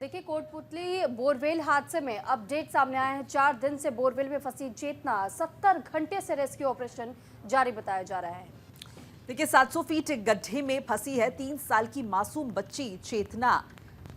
देखिए, कोटपुतली बोरवेल हादसे में अपडेट सामने आया है। 4 दिन से बोरवेल में फंसी चेतना 70 घंटे से रेस्क्यू ऑपरेशन जारी बताया जा रहा है। देखिए 700 फीट गड्ढे में फंसी है 3 साल की मासूम बच्ची चेतना।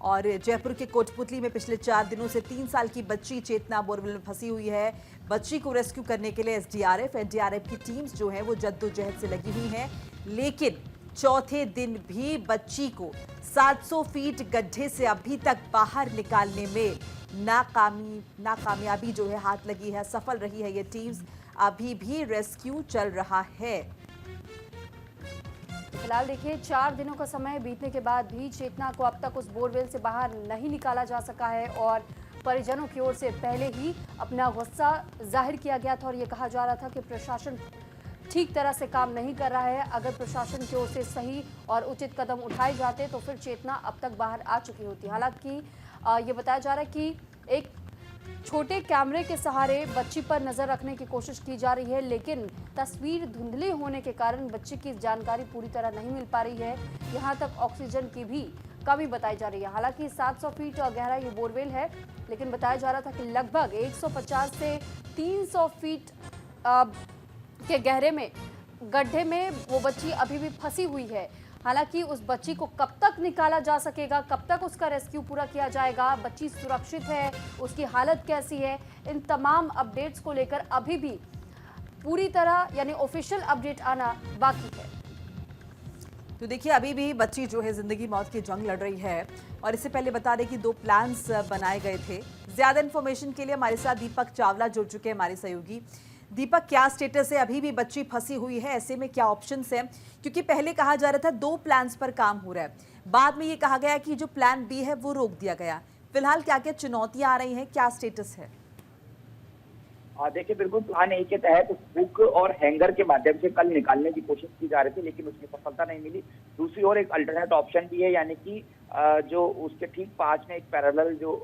और जयपुर के कोटपुतली में पिछले 4 दिनों से 3 साल की बच्ची चेतना बोरवेल में फंसी हुई है। बच्ची को रेस्क्यू करने के लिए एसडीआरएफ, एनडीआरएफ की टीम्स जो है वो जद्दोजहद से लगी हुई हैं, लेकिन चौथे दिन भी बच्ची को 700 फीट गड्ढे से अभी तक बाहर निकालने में नाकामयाबी जो है हाथ लगी है। सफल रही है ये टीम्स, अभी भी रेस्क्यू चल रहा है। फिलहाल देखिए, 4 दिनों का समय बीतने के बाद भी चेतना को अब तक उस बोरवेल से बाहर नहीं निकाला जा सका है और परिजनों की ओर से पहले ही अपना गुस्सा जाहिर किया गया था और ये कहा जा रहा था कि प्रशासन ठीक तरह से काम नहीं कर रहा है। अगर प्रशासन की ओर से सही और उचित कदम उठाए जाते तो फिर चेतना अब तक बाहर आ चुकी होती। हालांकि ये बताया जा रहा है कि एक छोटे कैमरे के सहारे बच्ची पर नजर रखने की कोशिश की जा रही है, लेकिन तस्वीर धुंधली होने के कारण बच्ची की जानकारी पूरी तरह नहीं मिल पा रही है। यहाँ तक ऑक्सीजन की भी कमी बताई जा रही है। हालांकि 700 फीट गहरा ये बोरवेल है, लेकिन बताया जा रहा था कि लगभग 150 से 300 फीट के गहरे में गड्ढे में वो बच्ची अभी भी फंसी हुई है। हालांकि उस बच्ची को कब तक निकाला जा सकेगा, कब तक उसका रेस्क्यू पूरा किया जाएगा, बच्ची सुरक्षित है, उसकी हालत कैसी है, इन तमाम अपडेट्स को लेकर अभी भी पूरी तरह यानी ऑफिशियल अपडेट आना बाकी है। तो देखिए अभी भी बच्ची जो है जिंदगी मौत की जंग लड़ रही है। और इससे पहले बता दें कि 2 प्लान्स बनाए गए थे। ज्यादा इन्फॉर्मेशन के लिए हमारे साथ दीपक चावला जुड़ चुके हैं, हमारे सहयोगी। दीपक, क्या स्टेटस है? अभी भी बच्ची फंसी हुई है, ऐसे में क्या ऑप्शंस हैं? क्योंकि पहले कहा जा रहा था 2 प्लान्स पर काम हो रहा है, बाद में ये कहा गया कि जो प्लान बी है वो रोक दिया गया। फिलहाल क्या क्या चुनौतियां आ रही हैं, क्या स्टेटस है? देखिए, बिल्कुल प्लान ए के तहत हुक और हैंगर के माध्यम से कल निकालने की कोशिश की जा रही थी, लेकिन उसमें सफलता नहीं मिली। दूसरी ओर एक अल्टरनेट ऑप्शन भी है, यानी कि जो उसके ठीक पास में एक पैरेलल जो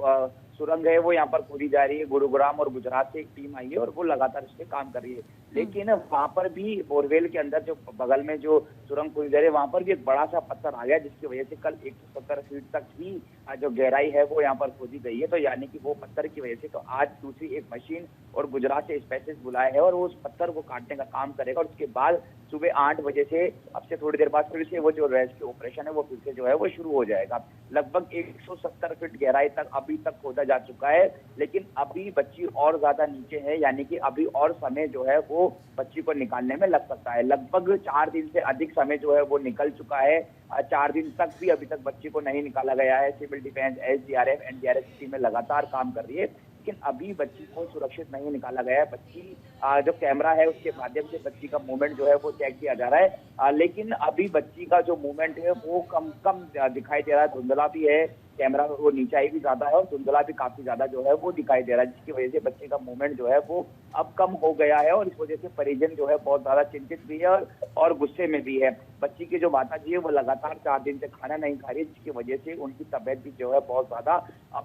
सुरंग है वो यहाँ पर खोदी जा रही है। गुरुग्राम और गुजरात से एक टीम आई है और वो लगातार इस पे काम कर रही है। लेकिन वहां पर भी बोरवेल के अंदर जो बगल में जो सुरंग खोदी जा रही है वहां पर भी एक बड़ा सा पत्थर आ गया, जिसकी वजह से कल 170 फीट तक ही जो गहराई है वो यहाँ पर खोदी गई है। तो यानी कि वो पत्थर की वजह से तो आज दूसरी एक मशीन और गुजरात से स्पेशलिस्ट बुलाए हैं और वो उस पत्थर को काटने का काम करेगा। और उसके बाद सुबह 8 बजे से अब से थोड़ी देर बाद फिर से वो जो रेस्क्यू ऑपरेशन है वो फिर से जो है वो शुरू हो जाएगा। लगभग 170 फीट गहराई तक अभी तक खोदा जा चुका है, लेकिन अभी बच्ची और ज्यादा नीचे है, यानी कि अभी और समय जो है वो बच्ची को निकालने में लग सकता है। लगभग 4 दिन से अधिक समय जो है वो निकल चुका है। 4 दिन तक भी अभी तक बच्ची को नहीं निकाला गया है। सिविल डिफेंस, एसडीआरएफ, एनडीआरएफ की टीमें लगातार काम कर रही है, लेकिन अभी बच्ची को सुरक्षित नहीं निकाला गया है। बच्ची जो कैमरा है उसके माध्यम से बच्ची का मूवमेंट जो है वो चेक किया जा रहा है, लेकिन अभी बच्ची का जो मूवमेंट है वो कम दिखाई दे रहा है। धुंधला भी है, कैमरा में वो नीचाई भी ज्यादा है और धुंधला भी काफी ज्यादा जो है वो दिखाई दे रहा है, जिसकी वजह से बच्चे का मूवमेंट जो है वो अब कम हो गया है। और इस वजह से परिजन जो है बहुत ज्यादा चिंतित भी है और गुस्से में भी है। बच्ची की जो माता जी है वो लगातार 4 दिन से खाना नहीं खा रही है, जिसकी वजह से उनकी तबियत भी जो है बहुत ज्यादा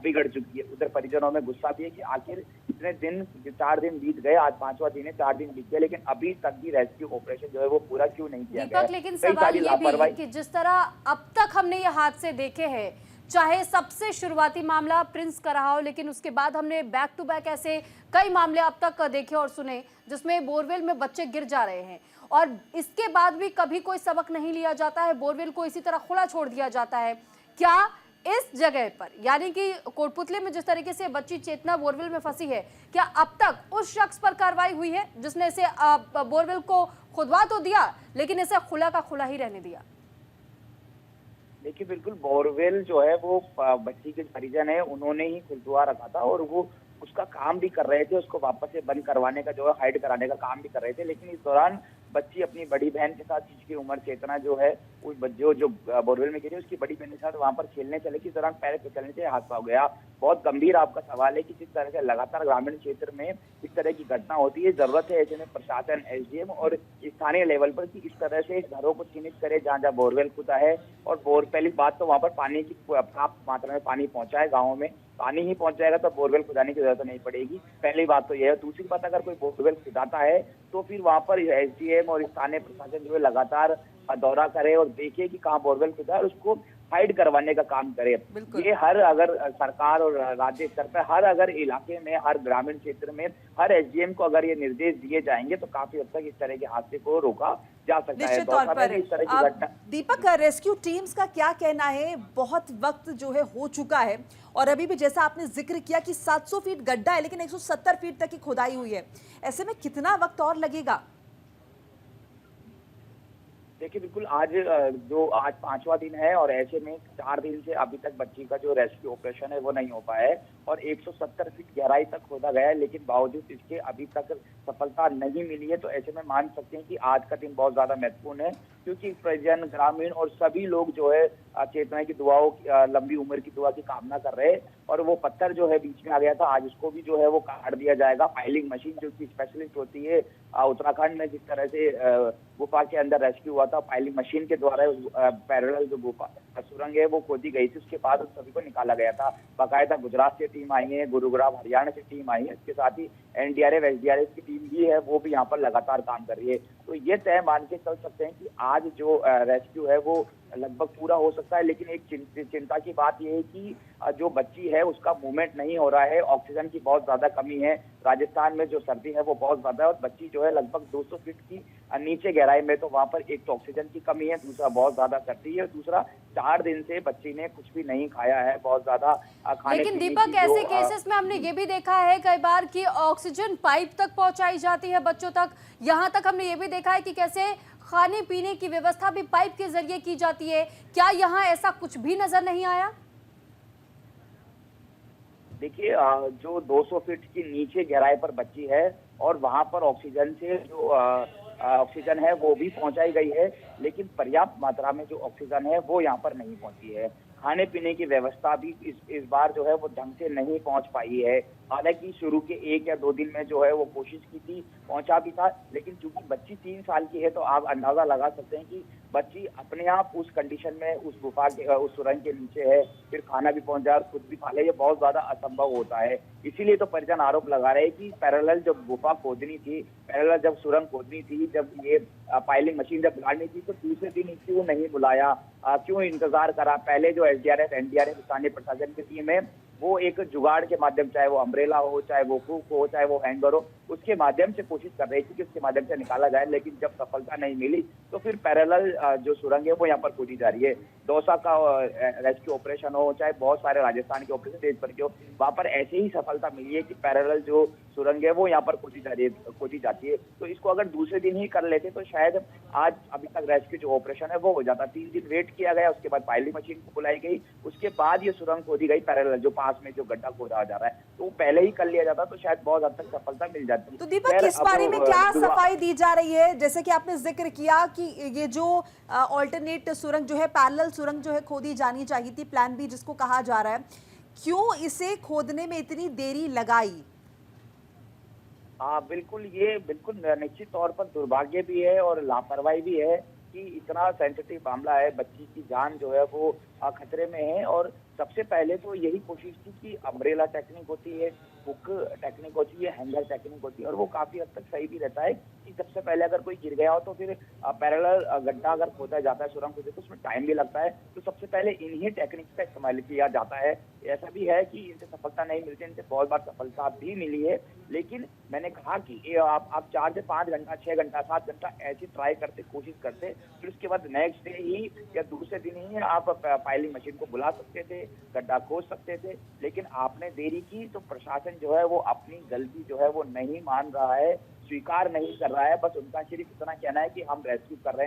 बिगड़ चुकी है। उधर परिजनों में गुस्सा भी है कि आखिर इतने दिन, 4 दिन बीत गए, आज 5वां दिन है, 4 दिन बीत गए, लेकिन अभी तक भी रेस्क्यू ऑपरेशन जो है वो पूरा क्यों नहीं किया गया है? लेकिन सवाल ये भी है कि जिस तरह अब तक हमने ये हादसे देखे हैं, चाहे सबसे शुरुआती मामला प्रिंस का रहा हो, लेकिन उसके बाद हमने बैक टू बैक ऐसे कई मामले अब तक देखे और सुने जिसमें बोरवेल में बच्चे गिर जा रहे हैं और इसके बाद भी कभी कोई सबक नहीं लिया जाता है, बोरवेल को इसी तरह खुला छोड़ दिया जाता है। क्या इस जगह पर यानी कि कोटपुतली में जिस तरीके से बच्ची चेतना बोरवेल में फंसी है, क्या अब तक उस शख्स पर कार्रवाई हुई है जिसने इसे बोरवेल को खुदवा तो दिया लेकिन इसे खुला का खुला ही रहने दिया? देखिए, बिल्कुल बोरवेल जो है वो बच्ची के परिजन है, उन्होंने ही खुलवा रखा था और वो उसका काम भी कर रहे थे, उसको वापस से बंद करवाने का जो है हाइड कराने का काम भी कर रहे थे। लेकिन इस दौरान बच्ची अपनी बड़ी बहन के साथ, जिसकी उम्र चेतना जो है उस जो बोरवेल में गिरी, उसकी बड़ी बहन के साथ वहां पर खेलने चले कि इस दौरान पैर फिसलने से हादसा हो गया। बहुत गंभीर आपका सवाल है कि जिस तरह से लगातार ग्रामीण क्षेत्र में इस तरह की घटना होती है, जरूरत है ऐसे में प्रशासन, एसडीएम और स्थानीय लेवल पर कि इस तरह से घरों को चिन्हित करे जहाँ जहाँ बोरवेल खुदा है। और पहली बात तो वहां पर पानी की पर्याप्त मात्रा में पानी पहुंचा है, गाँव में पानी ही पहुंच जाएगा तो बोरवेल खुदाने की जरूरत नहीं पड़ेगी। पहली बात तो यह है। दूसरी बात, अगर कोई बोरवेल खुदाता है तो फिर वहां पर एसडीएम और स्थानीय प्रशासन जो है लगातार दौरा करे और देखे कि कहाँ बोरवेल खुदा है और उसको हाइड करवाने का काम करे। बिल्कुल। ये हर अगर सरकार और राज्य स्तर पर हर अगर इलाके में, हर ग्रामीण क्षेत्र में, हर एसडीएम को अगर ये निर्देश दिए जाएंगे तो काफी हद तक इस तरह के हादसे को रोका जा सकता है। निश्चित तौर दौसा में पर। भी इस तरह की अब घटना। दीपक, रेस्क्यू टीम्स का क्या कहना है? बहुत वक्त जो है हो चुका है और अभी भी जैसा आपने जिक्र किया कि 700 फीट गड्ढा है लेकिन 170 फीट तक की खुदाई हुई है, ऐसे में कितना वक्त और लगेगा? देखिए बिल्कुल, आज 5वां दिन है और ऐसे में 4 दिन से अभी तक बच्ची का जो रेस्क्यू ऑपरेशन है वो नहीं हो पाया है और 170 फीट गहराई तक खोदा गया है, लेकिन बावजूद इसके अभी तक सफलता नहीं मिली है। तो ऐसे में मान सकते हैं कि आज का दिन बहुत ज्यादा महत्वपूर्ण है, क्योंकि परिजन, ग्रामीण और सभी लोग जो है चेतना की दुआओं, लंबी उम्र की दुआ की कामना कर रहे हैं। और वो पत्थर जो है बीच में आ गया था, आज उसको भी जो है वो काट दिया जाएगा। फाइलिंग मशीन जो की स्पेशलिस्ट होती है उत्तराखंड में, जिस तरह से गुफा के अंदर रेस्क्यू हुआ था, फाइलिंग मशीन के द्वारा पैरेलल जो गुफा सुरंग है वो खोदी गई थी, उसके बाद उन सभी को निकाला गया था। बाकायदा गुजरात से टीम आई है, गुरुग्राम हरियाणा से टीम आई है, इसके साथ ही एनडीआरएफ, एसडीआरएफ की टीम भी है, वो भी यहाँ पर लगातार काम कर रही है। तो ये तय मान के चल सकते हैं कि आज जो रेस्क्यू है वो लगभग पूरा हो सकता है, लेकिन एक चिंता की बात यह है कि जो बच्ची है उसका मूवमेंट नहीं हो रहा है, ऑक्सीजन की बहुत ज्यादा कमी है। राजस्थान में जो सर्दी है वो बहुत ज्यादा है और बच्ची जो है लगभग 200 फीट की नीचे गहराई में, तो वहां पर एक तो ऑक्सीजन की कमी है, दूसरा बहुत ज्यादा सर्दी है, दूसरा 4 दिन से बच्ची ने कुछ भी नहीं खाया है, बहुत ज्यादा खाने लेकिन पीने दीपक, की ऐसे जो केसेस में हमने ये भी देखा है कई बार कि ऑक्सीजन पाइप तक पहुंचाई जाती है बच्चों तक। यहाँ तक हमने ये भी देखा है कि कैसे खाने पीने की व्यवस्था भी पाइप के जरिए की जाती है। क्या यहाँ ऐसा कुछ भी नजर नहीं आया? देखिए, जो 200 फीट की नीचे गहराई पर बच्ची है और वहां पर ऑक्सीजन से जो ऑक्सीजन है वो भी पहुंचाई गई है, लेकिन पर्याप्त मात्रा में जो ऑक्सीजन है वो यहाँ पर नहीं पहुंची है। खाने पीने की व्यवस्था भी इस बार जो है वो ढंग से नहीं पहुंच पाई है। हालांकि शुरू के 1 या 2 दिन में जो है वो कोशिश की थी, पहुंचा भी था, लेकिन चूंकि बच्ची 3 साल की है तो आप अंदाजा लगा सकते हैं कि बच्ची अपने आप उस कंडीशन में उस गुफा के, उस सुरंग के नीचे है, फिर खाना भी पहुंच जाए और खुद भी खा ले, ये बहुत ज्यादा असंभव होता है। इसीलिए तो परिजन आरोप लगा रहे हैं कि पैरेलल जब गुफा खोदनी थी, पैरेलल जब सुरंग खोदनी थी, जब ये पाइलिंग मशीन जब गाड़नी थी, तो दूसरे दिन क्यों नहीं बुलाया, क्यों इंतजार करा? पहले जो एसडीआरएफ, एनडीआरएफ, स्थानीय प्रशासन की टीम है वो एक जुगाड़ के माध्यम, चाहे वो अम्ब्रेला हो, चाहे वो हुक हो, चाहे वो हैंगर हो, उसके माध्यम से कोशिश कर रही थी कि उसके माध्यम से निकाला जाए, लेकिन जब सफलता नहीं मिली तो फिर पैरेलल जो सुरंग है वो यहाँ पर खोदी जा रही है। दौसा का रेस्क्यू ऑपरेशन हो, चाहे बहुत सारे राजस्थान के ऑपरेशन तेज पर हो, वहां पर ऐसे ही सफलता मिली है कि पैरेलल जो सुरंग है वो यहाँ पर खोदी जाती है। तो इसको अगर दूसरे दिन ही कर लेते तो शायद आज अभी तक रेस्क्यू जो ऑपरेशन है वो हो जाता। 3 दिन वेट किया गया, उसके बाद पाइलिंग मशीन को बुलाई गई, उसके बाद ये सुरंग खोदी गई पैरेलल जो पास में जो गड्ढा खोदा जा रहा है, तो पहले ही कर लिया जाता तो शायद बहुत हद तक सफलता मिल जाती। तो दीपक, इस बारे में क्या सफाई दी जा रही है? जैसे कि आपने जिक्र किया कि ये जो ऑल्टरनेट सुरंग जो है, पैरेलल सुरंग जो है खोदी जानी चाहिए थी, प्लान बी जिसको कहा जा रहा है, क्यों इसे खोदने में इतनी देरी लगाई? बिल्कुल, ये बिल्कुल निश्चित तौर पर दुर्भाग्य भी है और लापरवाही भी है कि इतना सेंसिटिव मामला है, बच्ची की जान जो है वो खतरे में है। और सबसे पहले तो यही कोशिश थी कि अम्ब्रेला टेक्निक होती है, हुक टेक्निक होती है, हैंगर टेक्निक होती है, और वो काफी हद तक सही भी रहता है कि सबसे पहले अगर कोई गिर गया हो तो फिर पैरेलल गड्ढा अगर खोदा जाता है, सुरंग खोदे, तो उसमें टाइम भी लगता है, तो सबसे पहले इन्हीं टेक्निक्स का इस्तेमाल किया जाता है। ऐसा भी है कि इनसे सफलता नहीं मिलती, इनसे बहुत बार सफलता भी मिली है, लेकिन मैंने कहा कि आप 4 से 5 घंटा, 6 घंटा, 7 घंटा ऐसी ट्राई करते, कोशिश करते, फिर उसके बाद नेक्स्ट डे ही या दूसरे दिन ही आप पाइलिंग मशीन को बुला सकते थे, गड्ढा खोद सकते थे, लेकिन आपने देरी की। तो प्रशासन जो है वो अपनी गलती जो है वो नहीं मान रहा है, स्वीकार नहीं कर रहा है, बस उनका सिर्फ इतना कहना है कि हम रेस्क्यू कर रहे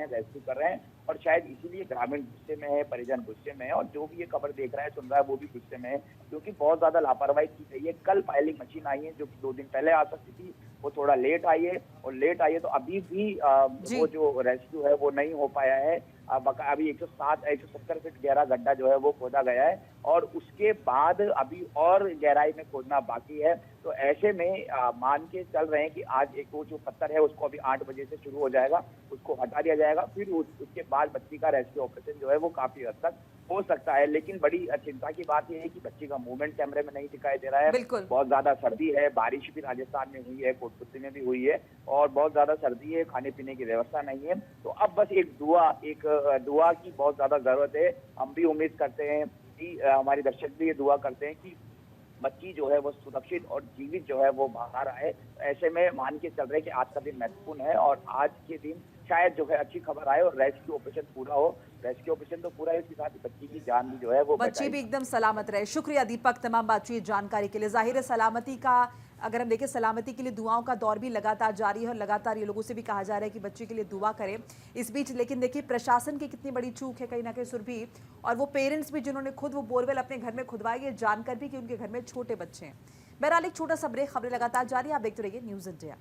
हैं, और शायद इसीलिए ग्रामीण गुस्से में है, परिजन गुस्से में है, और जो भी ये खबर देख रहा है, सुन रहा है, वो भी गुस्से में है, क्योंकि बहुत ज्यादा लापरवाही की गई है। कल फाइलिंग मशीन आई है जो कि 2 दिन पहले आ सकती थी, वो थोड़ा लेट आई है, और लेट आई है तो अभी भी वो जो रेस्क्यू है वो नहीं हो पाया है। अभी 170 फीट गहरा गड्ढा जो है वो खोदा गया है, और उसके बाद अभी और गहराई में खोदना बाकी है। तो ऐसे में मान के चल रहे हैं कि आज एक वो जो पत्थर है उसको अभी 8 बजे से शुरू हो जाएगा, उसको हटा दिया जाएगा, फिर उसके बाद बच्ची का रेस्क्यू ऑपरेशन जो है वो काफी हद तक हो सकता है। लेकिन बड़ी चिंता की बात यह है कि बच्ची का मूवमेंट कैमरे में नहीं दिखाई दे रहा है। बिल्कुल। बहुत ज्यादा सर्दी है, बारिश भी राजस्थान में हुई है, कोटपुतली में भी हुई है और बहुत ज्यादा सर्दी है, खाने पीने की व्यवस्था नहीं है। तो अब बस एक दुआ की बहुत ज्यादा जरूरत है। हम भी उम्मीद करते हैं कि हमारे दर्शक भी ये दुआ करते हैं कि बच्ची जो है वो सुरक्षित और जीवित जो है वो बाहर आए। ऐसे में मान के चल रहे हैं कि आज का दिन महत्वपूर्ण है और आज के दिन शायद जो है अच्छी खबर आए और रेस्क्यू ऑपरेशन पूरा हो। रेस्क्यू ऑपरेशन तो पूरा है, इसके साथ ही बच्ची की जान भी जो है वो बच्ची भी एकदम सलामत रहे। शुक्रिया दीपक तमाम बातचीत जानकारी के लिए। जाहिर है सलामती का, अगर हम देखें सलामती के लिए दुआओं का दौर भी लगातार जारी है और लगातार ये लोगों से भी कहा जा रहा है कि बच्चे के लिए दुआ करें इस बीच। लेकिन देखिए प्रशासन की कितनी बड़ी चूक है कहीं ना कहीं सुरभि, और वो पेरेंट्स भी जिन्होंने खुद वो बोरवेल अपने घर में खुदवाई है जानकर भी कि उनके घर में छोटे बच्चे हैं। बहरहाल एक छोटा सा ब्रेक, खबरें लगातार जारी, आप देखते रहिए न्यूज़ इंडिया।